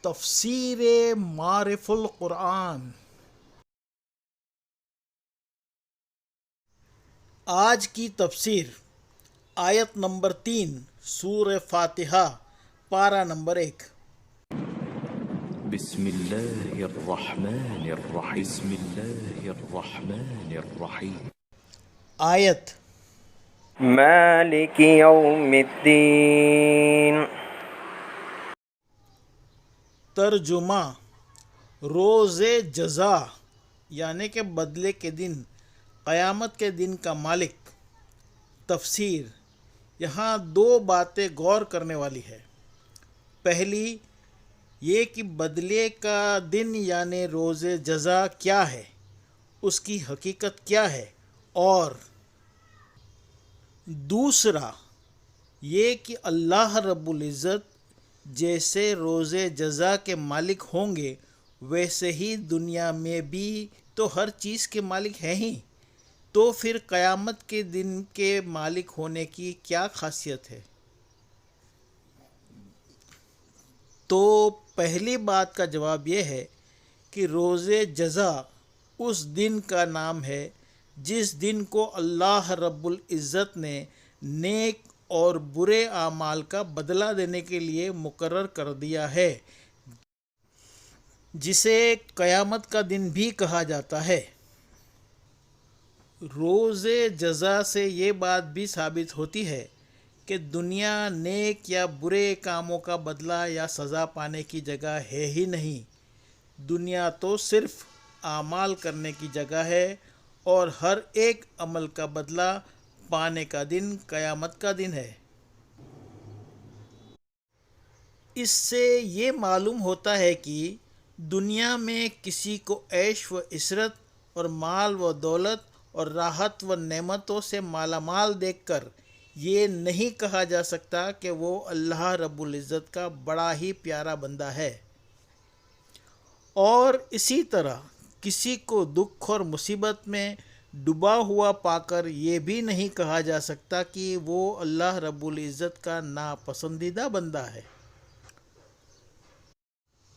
تفسیر معارف القرآن۔ آج کی تفسیر آیت نمبر 3 سورہ فاتحہ پارہ نمبر 1۔ بسم اللہ الرحمن الرحیم بسم اللہ الرحمن الرحیم آیت مالک یوم الدین۔ ترجمہ روز جزا یعنی کہ بدلے کے دن، قیامت کے دن کا مالک۔ تفسیر، یہاں دو باتیں غور کرنے والی ہے۔ پہلی یہ کہ بدلے کا دن یعنی روز جزا کیا ہے، اس کی حقیقت کیا ہے، اور دوسرا یہ کہ اللہ رب العزت جیسے روز جزا کے مالک ہوں گے ویسے ہی دنیا میں بھی تو ہر چیز کے مالک ہیں ہی، تو پھر قیامت کے دن کے مالک ہونے کی کیا خاصیت ہے؟ تو پہلی بات کا جواب یہ ہے کہ روز جزا اس دن کا نام ہے جس دن کو اللہ رب العزت نے نیک اور برے اعمال کا بدلہ دینے کے لیے مقرر کر دیا ہے، جسے قیامت کا دن بھی کہا جاتا ہے۔ روز جزا سے یہ بات بھی ثابت ہوتی ہے کہ دنیا نیک یا برے کاموں کا بدلہ یا سزا پانے کی جگہ ہے ہی نہیں، دنیا تو صرف اعمال کرنے کی جگہ ہے، اور ہر ایک عمل کا بدلہ پانے کا دن قیامت کا دن ہے۔ اس سے یہ معلوم ہوتا ہے کہ دنیا میں کسی کو عیش و عشرت اور مال و دولت اور راحت و نعمتوں سے مالا مال دیکھ کر یہ نہیں کہا جا سکتا کہ وہ اللہ رب العزت کا بڑا ہی پیارا بندہ ہے، اور اسی طرح کسی کو دکھ اور مصیبت میں ڈوبا ہوا پا کر یہ بھی نہیں کہا جا سکتا کہ وہ اللہ رب العزت کا ناپسندیدہ بندہ ہے۔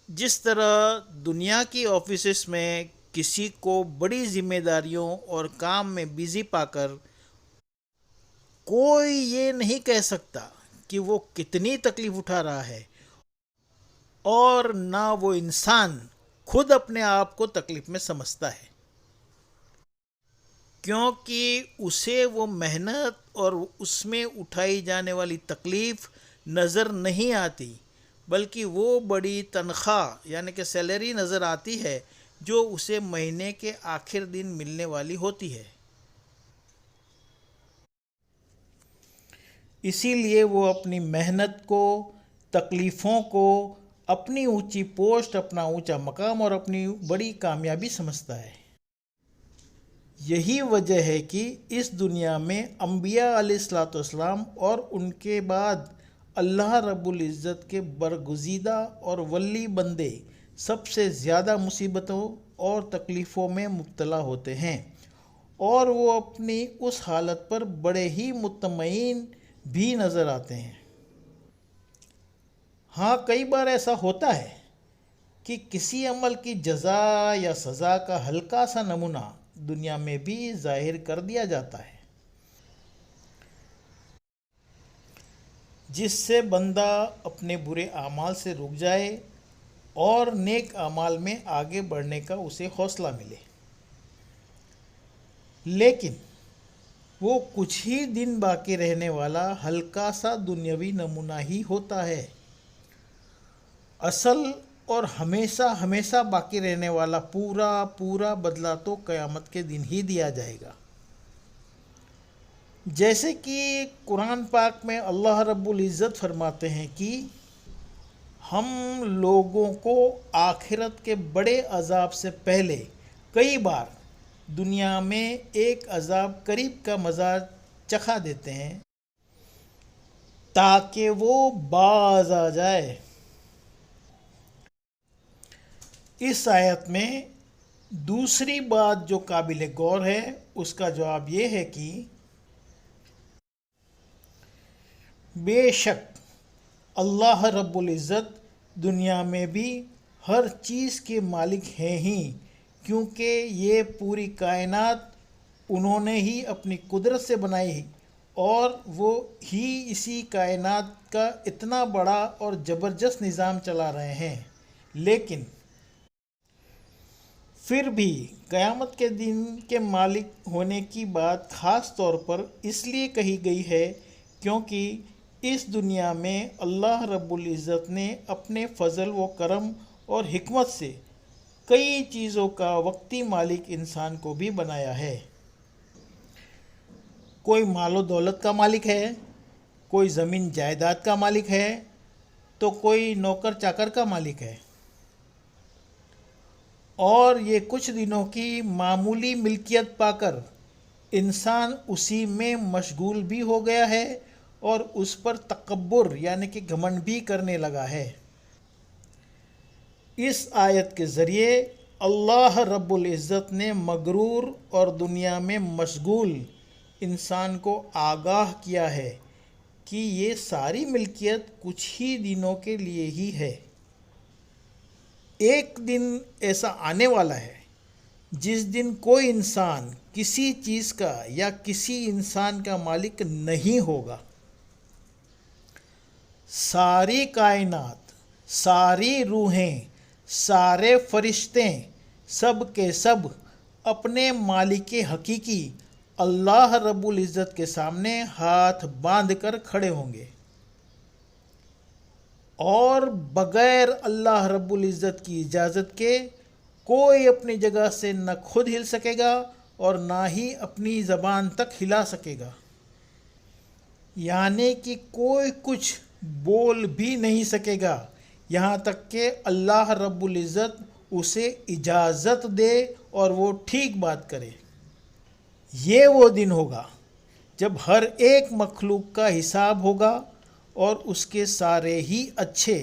جس طرح دنیا کی آفیسز میں کسی کو بڑی ذمہ داریوں اور کام میں بزی پا کر کوئی یہ نہیں کہہ سکتا کہ وہ کتنی تکلیف اٹھا رہا ہے، اور نہ وہ انسان خود اپنے آپ کو تکلیف میں سمجھتا ہے، کیونکہ اسے وہ محنت اور اس میں اٹھائی جانے والی تکلیف نظر نہیں آتی، بلکہ وہ بڑی تنخواہ یعنی کہ سیلری نظر آتی ہے جو اسے مہینے کے آخر دن ملنے والی ہوتی ہے۔ اسی لیے وہ اپنی محنت کو، تکلیفوں کو، اپنی اونچی پوسٹ، اپنا اونچا مقام اور اپنی بڑی کامیابی سمجھتا ہے۔ یہی وجہ ہے کہ اس دنیا میں انبیاء علیہ السلام اور ان کے بعد اللہ رب العزت کے برگزیدہ اور ولی بندے سب سے زیادہ مصیبتوں اور تکلیفوں میں مبتلا ہوتے ہیں، اور وہ اپنی اس حالت پر بڑے ہی مطمئن بھی نظر آتے ہیں۔ ہاں، کئی بار ایسا ہوتا ہے کہ کسی عمل کی جزا یا سزا کا ہلکا سا نمونہ دنیا میں بھی ظاہر کر دیا جاتا ہے، جس سے بندہ اپنے برے اعمال سے رک جائے اور نیک اعمال میں آگے بڑھنے کا اسے حوصلہ ملے۔ لیکن وہ کچھ ہی دن باقی رہنے والا ہلکا سا دنیاوی نمونہ ہی ہوتا ہے، اصل اور ہمیشہ ہمیشہ باقی رہنے والا پورا بدلہ تو قیامت کے دن ہی دیا جائے گا۔ جیسے کہ قرآن پاک میں اللہ رب العزت فرماتے ہیں کہ ہم لوگوں کو آخرت کے بڑے عذاب سے پہلے کئی بار دنیا میں ایک عذاب قریب کا مزہ چکھا دیتے ہیں تاکہ وہ باز آ جائے۔ اس آیت میں دوسری بات جو قابل غور ہے اس کا جواب یہ ہے کہ بے شک اللہ رب العزت دنیا میں بھی ہر چیز کے مالک ہیں ہی، کیونکہ یہ پوری کائنات انہوں نے ہی اپنی قدرت سے بنائی اور وہ ہی اسی کائنات کا اتنا بڑا اور زبردست نظام چلا رہے ہیں۔ لیکن پھر بھی قیامت کے دن کے مالک ہونے کی بات خاص طور پر اس لیے کہی گئی ہے کیونکہ اس دنیا میں اللہ رب العزت نے اپنے فضل و کرم اور حکمت سے کئی چیزوں کا وقتی مالک انسان کو بھی بنایا ہے۔ کوئی مال و دولت کا مالک ہے، کوئی زمین جائیداد کا مالک ہے، تو کوئی نوکر چاکر کا مالک ہے، اور یہ کچھ دنوں کی معمولی ملکیت پا کر انسان اسی میں مشغول بھی ہو گیا ہے اور اس پر تکبر یعنی کہ گھمنڈ بھی کرنے لگا ہے۔ اس آیت کے ذریعے اللہ رب العزت نے مغرور اور دنیا میں مشغول انسان کو آگاہ کیا ہے کہ یہ ساری ملکیت کچھ ہی دنوں کے لیے ہی ہے۔ ایک دن ایسا آنے والا ہے جس دن کوئی انسان کسی چیز کا یا کسی انسان کا مالک نہیں ہوگا۔ ساری کائنات، ساری روحیں، سارے فرشتے، سب کے سب اپنے مالک حقیقی اللہ رب العزت کے سامنے ہاتھ باندھ کر کھڑے ہوں گے، اور بغیر اللہ رب العزت کی اجازت کے کوئی اپنی جگہ سے نہ خود ہل سکے گا اور نہ ہی اپنی زبان تک ہلا سکے گا، یعنی کہ کوئی کچھ بول بھی نہیں سکے گا یہاں تک کہ اللہ رب العزت اسے اجازت دے اور وہ ٹھیک بات کرے۔ یہ وہ دن ہوگا جب ہر ایک مخلوق کا حساب ہوگا اور اس کے سارے ہی اچھے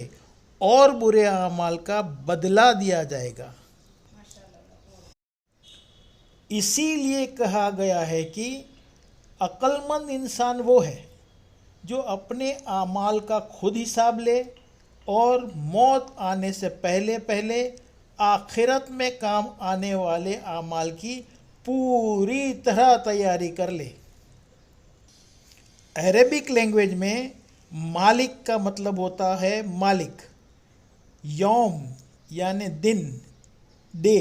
اور برے اعمال کا بدلہ دیا جائے گا۔ اسی لیے کہا گیا ہے کہ عقل مند انسان وہ ہے جو اپنے اعمال کا خود حساب لے اور موت آنے سے پہلے پہلے آخرت میں کام آنے والے اعمال کی پوری طرح تیاری کر لے۔ عربک لینگویج میں مالک کا مطلب ہوتا ہے مالک، یوم یعنی دن، ڈے،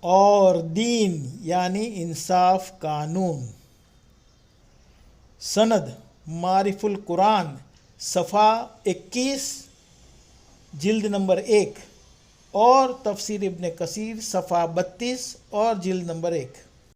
اور دین یعنی انصاف، قانون۔ سند معارف القرآن صفحہ 21 جلد نمبر 1 اور تفسیر ابن کثیر صفحہ 32 اور جلد نمبر 1۔